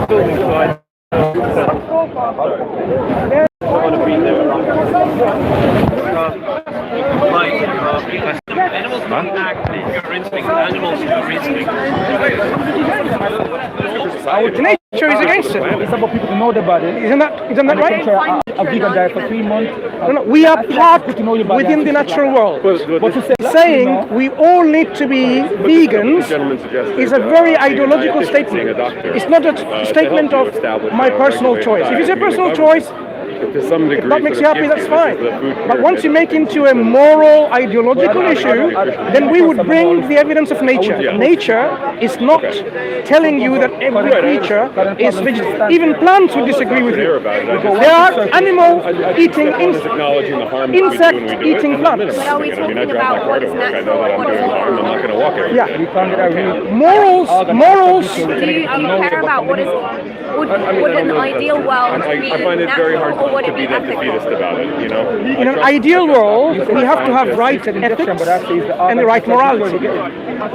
Animals don't act in your instinct. Animals are instinct. Nature is against it. It's about people to know the body. Isn't that right? A vegan diet for 3 months. No, we are part within the natural world. But to say Saying we all need to be vegans is a very ideological statement. It's not a statement of my personal choice. If it's a personal choice, if that makes you happy, that's fine. But once you make into a moral, ideological issue, then we would bring the evidence of nature. Nature is not telling you that every creature is vegetarian. Even plants would disagree with you. There are animal-eating insect-eating plants. Are we talking about what is natural and what is moral? Yeah. Morals. Do you care about what is... Would an ideal world be natural or would it be ethical? About it, you know? In an ideal world, we have to have right ethics and the right morality.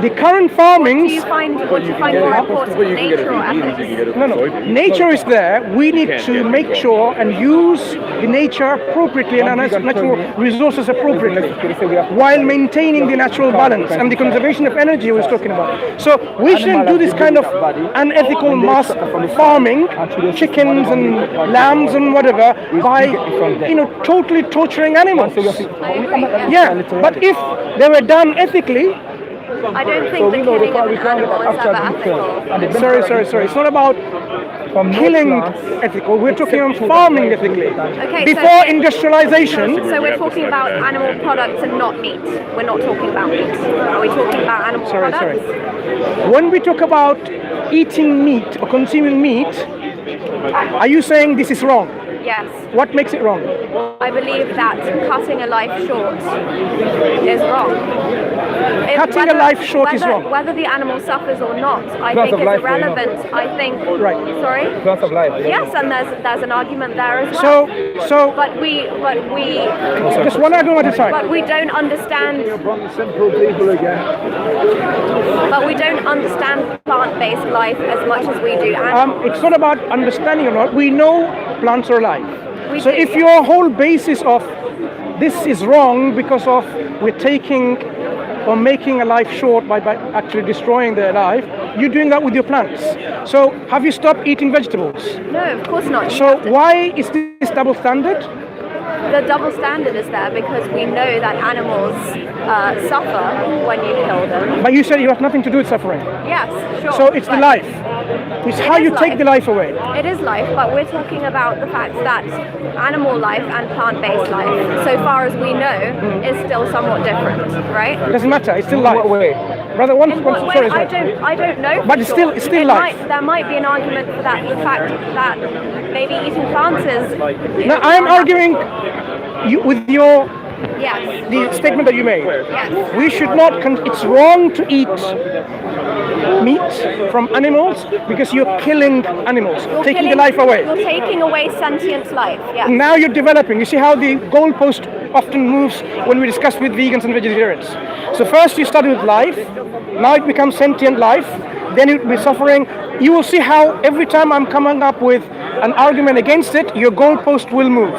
The current farmings... What do you find more important, nature or ethics? No. Nature is there. We need to make sure and use the nature appropriately and our natural resources appropriately while maintaining the natural balance and the conservation of energy I was talking about. So we shouldn't do this kind of unethical mass farming, chickens and lambs and whatever, by totally torturing animals. Yeah, but if they were done ethically. I don't think the killing of an animal is ever ethical. Sorry. It's not about killing ethical. We're talking about farming ethically. Okay, before industrialization. So we're talking about animal products and not meat. We're not talking about meat. Are we talking about animal products? When we talk about eating meat or consuming meat, are you saying this is wrong? Yes. What makes it wrong? I believe that cutting a life short is wrong. Cutting a life short is wrong. Whether the animal suffers or not, I think is irrelevant. I think. Right. Sorry. Loss of life. Yes, and there's an argument there as well. So. But we. Just one argument at a time. But we don't understand. But we don't understand plant-based life as much as we do animals. It's not about understanding or not. We know plants are alive. So if your whole basis of this is wrong because of we're taking or making a life short by actually destroying their life, you're doing that with your plants. So have you stopped eating vegetables? No, of course not. So why is this double standard? The double standard is there because we know that animals suffer when you kill them. But you said you have nothing to do with suffering. Yes, sure. So it's the life. It's how you take the life away. It is life, but we're talking about the fact that animal life and plant-based life, so far as we know, is still somewhat different, right? It doesn't matter. It's still life. Rather, sorry. I don't know. But it's still life. There might be an argument for that. The fact that maybe eating plants is. Now I am arguing with your. Yes. The statement that you made. Yes. We should not. It's wrong to eat meat from animals because you're killing animals, taking the life away. You're taking away sentient life. Yeah. Now you're developing. You see how the goalpost often moves when we discuss with vegans and vegetarians. So first you started with life. Now it becomes sentient life. Then it will be suffering. You will see how every time I'm coming up with an argument against it, your goalpost will move.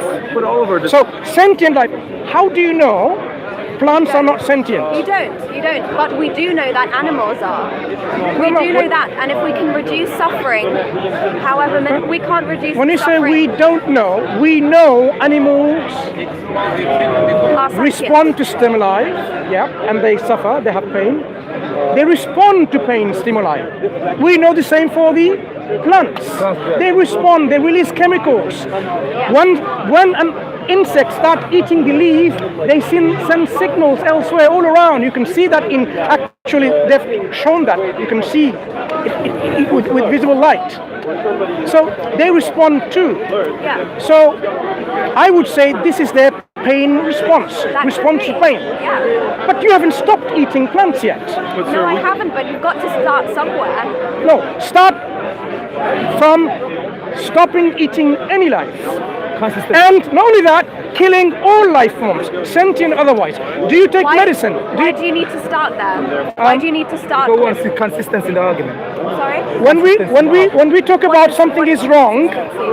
So sentient life. How do you know plants are not sentient? You don't. But we do know that animals are. We do know that. And if we can reduce suffering, however many, we can't reduce When you say suffering. we don't know, we know animals respond to stimuli, and they suffer, they have pain. They respond to pain stimuli. We know the same for the plants. They respond, they release chemicals. When an insect starts eating the leaf, they send signals elsewhere all around. You can see that actually they've shown that. You can see it with visible light. So they respond too. Yeah. So I would say this is their pain response to pain. Yeah. But you haven't stopped eating plants yet. No, I haven't, but you've got to start somewhere. No, start from stopping eating any life. And not only that, killing all life forms, sentient otherwise. Do you take medicine? Why do you need to start there? Why do you need to start But we there? want to see consistency in the argument. Sorry? When we talk about something is wrong,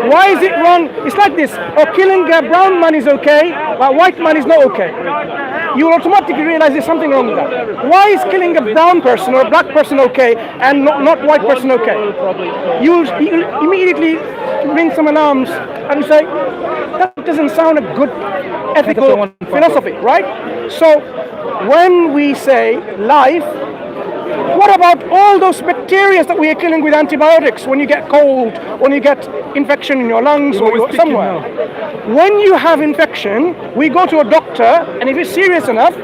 why is it wrong? It's like this: killing a brown man is okay, but white man is not okay. You will automatically realize there's something wrong with that. Why is killing a brown person or a black person okay and not white person okay? You'll immediately ring some alarms and say that doesn't sound a good ethical philosophy, right? So when we say life, what about all those bacteria that we are killing with antibiotics when you get cold, when you get infection in your lungs or you're somewhere? When you have infection, we go to a doctor, and if it's serious enough,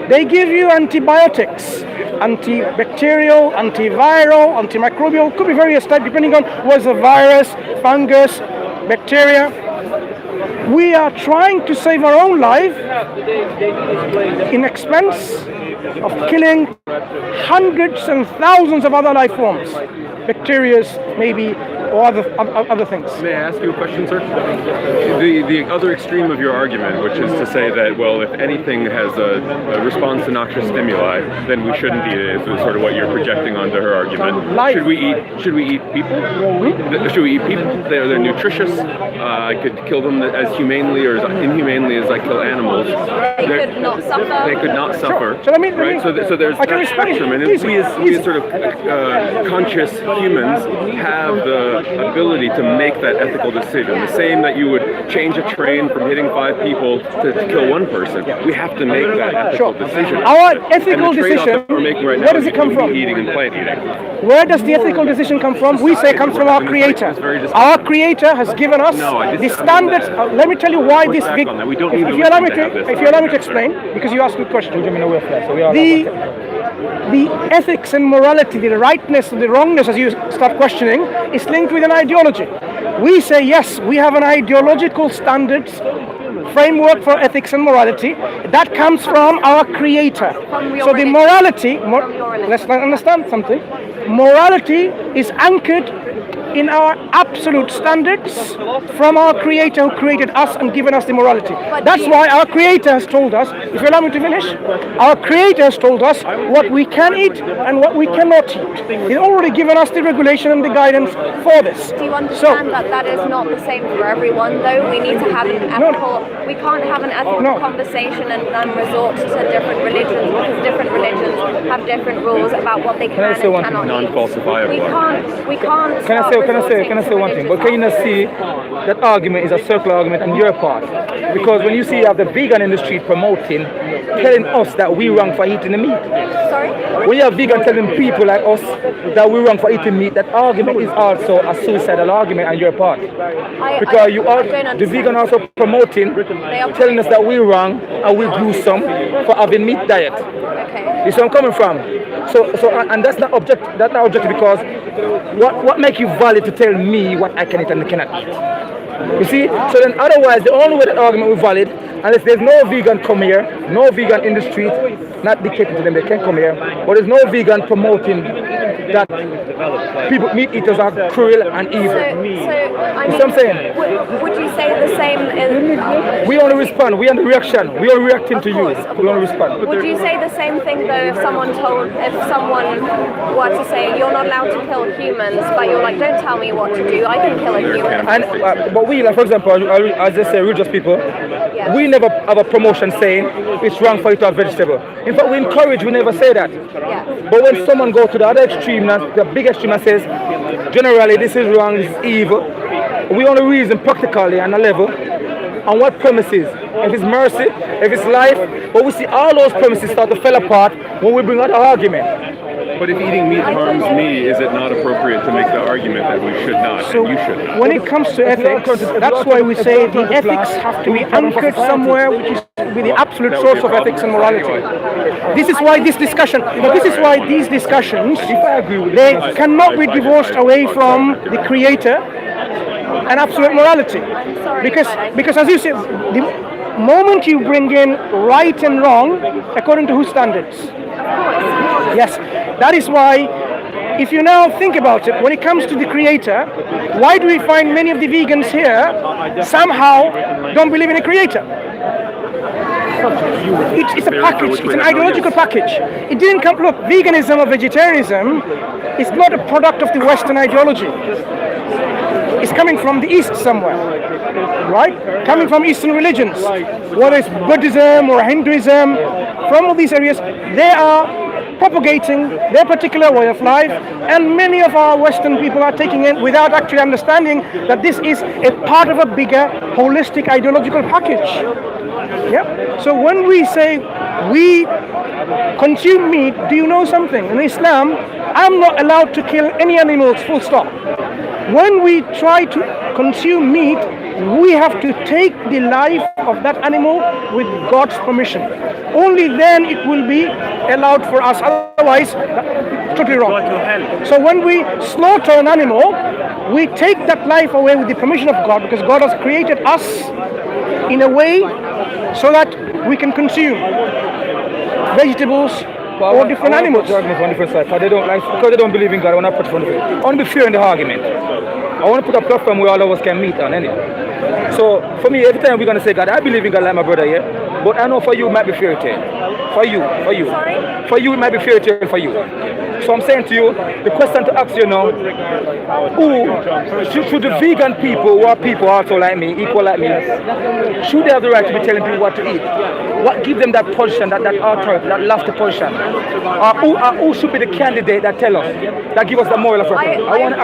they give you antibiotics. Antibacterial, antiviral, antimicrobial, could be various types depending on what's the virus, fungus, bacteria. We are trying to save our own life in expense of killing hundreds and thousands of other life forms, bacteria maybe, or other things. May I ask you a question, sir? The other extreme of your argument, which is to say that, well, if anything has a response to noxious stimuli, then we shouldn't eat it, is sort of what you're projecting onto her argument. Life. Should we eat people? Should we eat people? They're nutritious. I could kill them as humanely or as inhumanely as I kill animals. They could not suffer. They could not suffer. So let me right? So there's that spectrum, and we as sort of conscious humans have the ability to make that ethical decision. The same that you would change a train from hitting 5 people to kill 1 person. We have to make that ethical decision. Our ethical and the trade-off decision, that we're making right where now does it come is from? eating and plant eating. Where does the ethical decision come from? We say it comes from our Creator. Our Creator has given us the standards. Let me tell you why this. If you allow me to explain, because you asked me a question. The ethics and morality, the rightness and the wrongness, as you start questioning, is linked with an ideology. We say yes, we have an ideological standards framework for ethics and morality that comes from our Creator. So the morality, let's understand something. Morality is anchored in our absolute standards from our Creator who created us and given us the morality. That's why our Creator has told us, if you allow me to finish, our Creator has told us what we can eat and what we cannot eat. He's already given us the regulation and the guidance for this. Do you understand that is not the same for everyone, though? We need to have an ethical, we can't have an ethical conversation and resort to different religions, because different religions have different rules about what they can and cannot eat. Non-falsifiable. We can't. Can I say one thing? But can you not see that argument is a circular argument on your part? Because when you see you have the vegan industry promoting, telling us that we wrong for eating the meat. Sorry? When you have vegan telling people like us that we wrong for eating meat, that argument is also a suicidal argument on your part. Because the vegan also promoting, telling us that we wrong and we gruesome for having meat diet. Okay. This is where I'm coming from. And that's not objective because what makes you valid to tell me what I can eat and cannot eat? You see? So then otherwise the only way that argument will be valid, unless there's no vegan come here, no vegan in the street, not dictating to them they can come here, but there's no vegan promoting that people, meat eaters are cruel and evil. You see what I'm saying? Would you say the same in... We only respond, we are the reaction, we are reacting to you, we only respond. Would you say the same thing though if someone were to say you're not allowed to kill humans, but you're like, don't tell me what to do, I can kill a human? And, but we, like for example, as I say, religious people, we never have a promotion saying it's wrong for you to have vegetable. In fact, we encourage, we never say that. Yeah. But when someone goes to the other extreme, the big extreme and says, generally this is wrong, this is evil, we only reason practically on a level on what premises. If it's mercy, if it's life, but we see all those premises start to fall apart when we bring out our argument. But if eating meat harms me, is it not appropriate to make the argument that we should not and you should? When it comes to ethics, that's why we say the ethics have to be anchored somewhere which is with the absolute source of ethics and morality. This is why these discussions, they cannot be divorced away from the Creator and absolute morality. Because as you said, the moment you bring in right and wrong, according to whose standards? Yes, that is why, if you now think about it, when it comes to the Creator, why do we find many of the vegans here somehow don't believe in a Creator? It's a package. It's an ideological package. It didn't come. Look, veganism or vegetarianism is not a product of the Western ideology. It's coming from the East somewhere, right? Coming from Eastern religions, whether it's Buddhism or Hinduism, from all these areas, they are propagating their particular way of life, and many of our Western people are taking it without actually understanding that this is a part of a bigger, holistic ideological package. Yeah. So when we say we consume meat, do you know something? In Islam, I'm not allowed to kill any animals, full stop. When we try to consume meat, we have to take the life of that animal with God's permission. Only then it will be allowed for us. Otherwise, totally wrong. So when we slaughter an animal, we take that life away with the permission of God, because God has created us in a way so that we can consume vegetables or different animals. Because they don't believe in God. I want to put on the faith. I want to be fair in the argument. I want to put a platform where all of us can meet on anyway. So for me, every time we're going to say, God, I believe in God like my brother here, but I know for you it might be fairy tale. For you. Sorry? For you it might be fairy tale for you. So I'm saying to you, the question to ask you now, should the vegan people, who are people also like me, equal like me, should they have the right to be telling people what to eat? What gives them that position, that authority, that lofty position? Who should be the candidate that tell us, that give us the moral of record?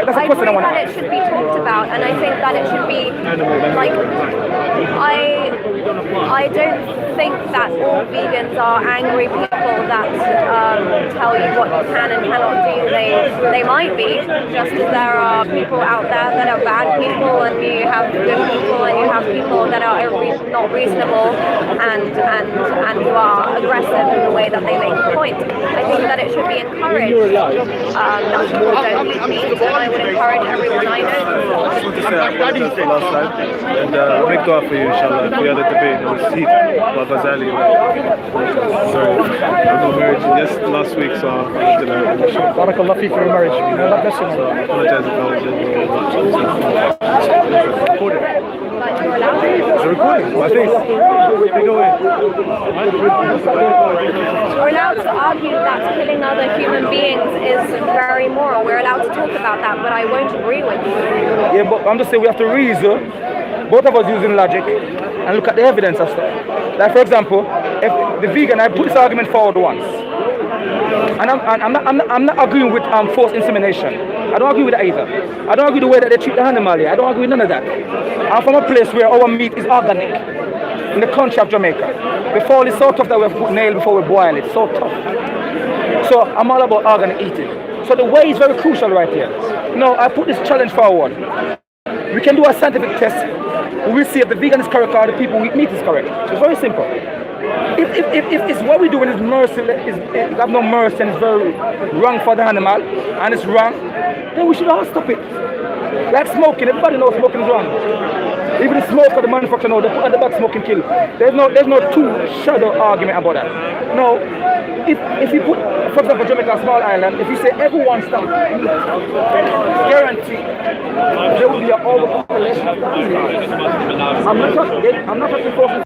That's a question I want to ask. It should be talked about, and I think that it should be like, I don't think that all vegans are angry people that tell you what you can and cannot do. They might be, just as there are people out there that are bad people, and you have good people, and you have people that are not reasonable and who are aggressive in the way that they make a point. I think that it should be encouraged that people don't eat meat, and I would encourage everyone I know. I just want to say I apologize for last time, and I make dua for you, inshallah. We had a debate, it was heat about Ghazali. Sorry, I'm not married yes last week, so I didn't. Barakallah fi for your marriage. May Allah bless you. I apologize if I was recorded. It's recording. My face. Take away. We're allowed to argue that killing other human beings is very moral. We're allowed to talk about that, but I won't agree with you. Yeah, but I'm just saying we have to reason, both of us using logic, and look at the evidence of stuff. Like for example, if the vegan, I put this argument forward once, and I'm not agreeing with forced insemination. I don't agree with that either. I don't agree with the way that they treat the animal here. I don't agree with none of that. I'm from a place where our meat is organic, in the country of Jamaica. The fall is so tough that we have to put nail before we boil it. So tough. So I'm all about organic eating. So the way is very crucial right here. No, I put this challenge forward. We can do a scientific test. We will see if the vegan is correct or the people who eat meat is correct. It's very simple. If it's what we're doing is merciless, is have no mercy, and it's very wrong for the animal, and it's wrong, then we should all stop it. Like smoking, everybody knows smoking is wrong. Even the smoker, the manufacturer knows, they put on the back smoking kill. There's no two-shadow argument about that. No, if you put, for example, Jamaica, a small island, if you say everyone stop, guarantee there will be an overpopulation of the island. I'm not talking forcing